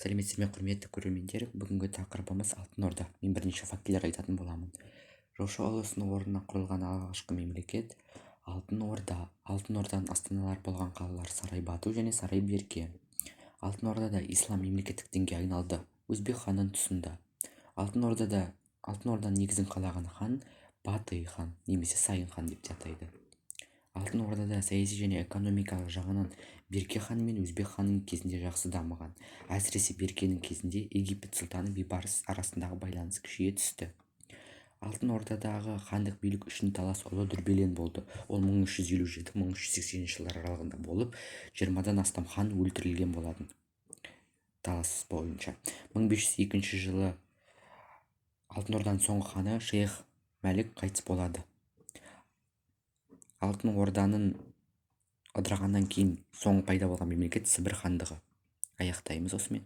Сәлеметсіз ме құрметті көрермендер, бүгінгі тақырыбымыз Алтын Орда. Мен бірнеше фактілер айтатын боламын. Жошы ұлысының орнына құрылған алғашқы мемлекет Алтын Орда. Алтын Орданың астаналары болған қалалар Сарай Бату және Сарай Берке. Алтын Ордада ислам мемлекеттік дінге айналды Өзбек ханның тұсында. Алтын Орданың негізін қалаған хан Батый хан немесе Сайын хан деп те атайды. Алтын Ордада саяси және экономикалық жағынан Берке хан мен Өзбек ханның кезінде жақсы дамыған. Әсіресе Беркенің кезінде Египет сұлтаны бейбарыс арасындағы байланыс күшейе түсті. Алтын Ордадағы хандық билік үшін талас ұлы дүрбелең болды. Ол 1357-1380 жылдар аралығында болып, 20-дан астам хан өлтірілген болатын. Талас бойынша 1502 жылы Алтын Орданың соңғы ханы Шейх Мәлік қайтыс болады. Алтын Орданың ыдырағаннан кейін соңғы пайда болған мемлекет Сібір хандығы. Аяқтаймыз осымен.